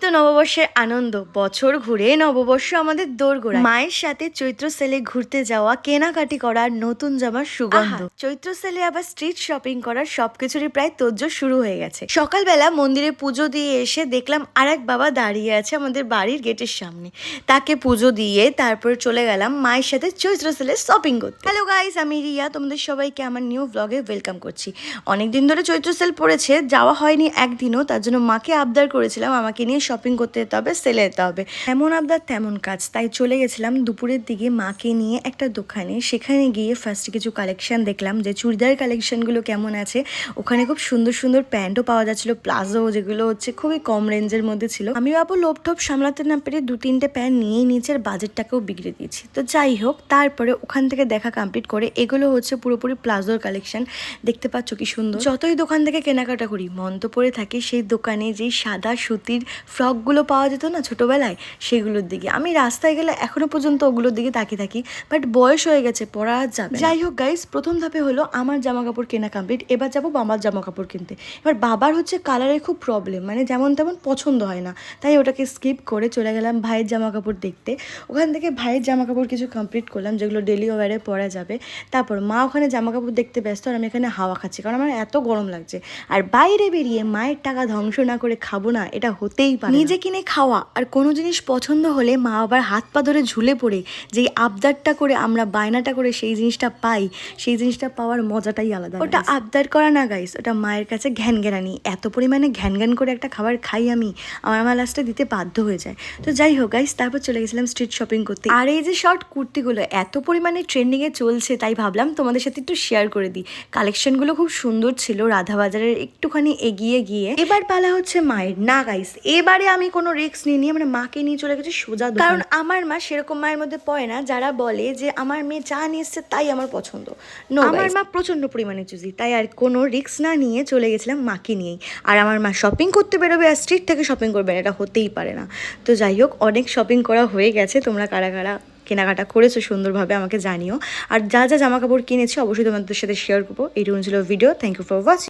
তো নববর্ষের আনন্দ, বছর ঘুরে নববর্ষ আমাদের দোরগোড়ায়। মায়ের সাথে চৈত্র সেলে ঘুরতে যাওয়া, কেনাকাটি করার, নতুন জামার সুগন্ধ। চৈত্র সেলে আবার স্ট্রিট শপিং করার সবকিছুরই প্রায় তোড়জোড় শুরু হয়ে গেছে। সকালবেলা মন্দিরে পুজো দিয়ে এসে দেখলাম আর এক বাবা দাঁড়িয়ে আছে আমাদের বাড়ির গেটের সামনে। তাকে পুজো দিয়ে তারপরে চলে গেলাম মায়ের সাথে চৈত্র সেলে শপিং করতে। হ্যালো গাইস, আমি রিয়া, তোমাদের সবাইকে আমার নিউ ব্লগে ওয়েলকাম করছি। অনেকদিন ধরে চৈত্র সেল পড়েছে, যাওয়া হয়নি একদিনও, তার জন্য মাকে আবদার করেছিলাম আমাকে নিয়ে শপিং করতে যেতে হবে, সেলে যেতে হবে। এমন আবদার তেমন কাজ, তাই চলে গেছিলাম দুপুরের দিকে মাকে নিয়ে একটা দোকানে। সেখানে গিয়ে ফার্স্টে কিছু কালেকশন দেখলাম যে চুড়িদার কালেকশনগুলো কেমন আছে। ওখানে খুব সুন্দর সুন্দর প্যান্টও পাওয়া যাচ্ছিল, প্লাজো, যেগুলো হচ্ছে খুবই কম রেঞ্জের মধ্যে ছিল। আমি বাবু লোভ টোপ সামলাতে না পেরে 2-3টে প্যান্ট নিয়েই নিচে, বাজেটটাকেও বিগড়ে দিয়েছি। তো যাই হোক, তারপরে ওখান থেকে দেখা কমপ্লিট করে এগুলো হচ্ছে পুরোপুরি প্লাজোর কালেকশন। দেখতে পাচ্ছ কি সুন্দর। যতই দোকান থেকে কেনাকাটা করি, মন তো পড়ে থাকে সেই দোকানে যেই সাদা সুতির ফ্রকগুলো পাওয়া যেত না ছোটোবেলায়, সেগুলোর দিকে। আমি রাস্তায় গেলে এখনো পর্যন্ত ওগুলোর দিকে তাকিয়ে থাকি, বাট বয়স হয়ে গেছে, পরা আর যাবে। যাই হোক গাইস, প্রথম ধাপে হলো আমার জামা কাপড় কেনা কমপ্লিট। এবার যাবো বাবার জামা কাপড় কিনতে। এবার বাবার হচ্ছে কালারের খুব প্রবলেম, মানে যেমন তেমন পছন্দ হয় না, তাই ওটাকে স্কিপ করে চলে গেলাম ভাইয়ের জামা কাপড় দেখতে। ওখান থেকে ভাইয়ের জামা কাপড় কিছু কমপ্লিট করলাম, যেগুলো ডেলি ওয়ারে পরা যাবে। তারপর মা ওখানে জামা কাপড় দেখতে ব্যস্ত, আর আমি এখানে হাওয়া খাচ্ছি, কারণ আমার এত গরম লাগছে। আর বাইরে বেরিয়ে মায়ের টাকা ধ্বংস না করে খাবো না, এটা হতেই পারে। নিজে কিনে খাওয়া আর কোনো জিনিস পছন্দ হলে মা আবার হাত পা ধরে ঝুলে পড়ে যেই আবদারটা করে আমরা বায়নাটা করে সেই জিনিসটা পাই, সেই জিনিসটা পাওয়ার মজাটাই আলাদা। ওটা আবদার করা না গাইস, ওটা মায়ের কাছে ঘ্যানঘ্যানানি। এত পরিমাণে ঘ্যানঘ্যান করে একটা খাবার খাই আমি, আমার মা লাস্টে দিতে বাধ্য হয়ে যায়। তো যাই হোক গাইস, তারপর চলে গেছিলাম স্ট্রিট শপিং করতে। আর এই যে শর্ট কুর্তিগুলো এত পরিমাণে ট্রেন্ডিংয়ে চলছে, তাই ভাবলাম তোমাদের সাথে একটু শেয়ার করে দিই। কালেকশনগুলো খুব সুন্দর ছিল, রাধাবাজারের একটুখানি এগিয়ে গিয়ে। এবার পালা হচ্ছে মায়ের। না গাইস, এবারে আমি কোনো রিস্ক নিয়ে আমরা মাকে নিয়ে চলে গেছি সোজা, কারণ আমার মা সেরকম মায়ের মধ্যে পড়ে না যারা বলে যে আমার মেয়ে যা নিয়ে এসছে তাই আমার পছন্দ। নো, আমার মা প্রচন্ড পরিমাণে চুজি, তাই আর কোনো রিস্ক না নিয়ে চলে গেছিলাম মাকে নিয়েই। আর আমার মা শপিং করতে বেরোবে আর স্ট্রিট থেকে শপিং করবে না, এটা হতেই পারে না। তো যাই হোক, অনেক শপিং করা হয়ে গেছে। তোমরা কারা কারা কেনাকাটা করেছো সুন্দরভাবে আমাকে জানিও। আর যা যা জামা কাপড় কিনেছি অবশ্যই তোমাদের সাথে শেয়ার করবো। এইটুকু ছিল video. Thank you for watching.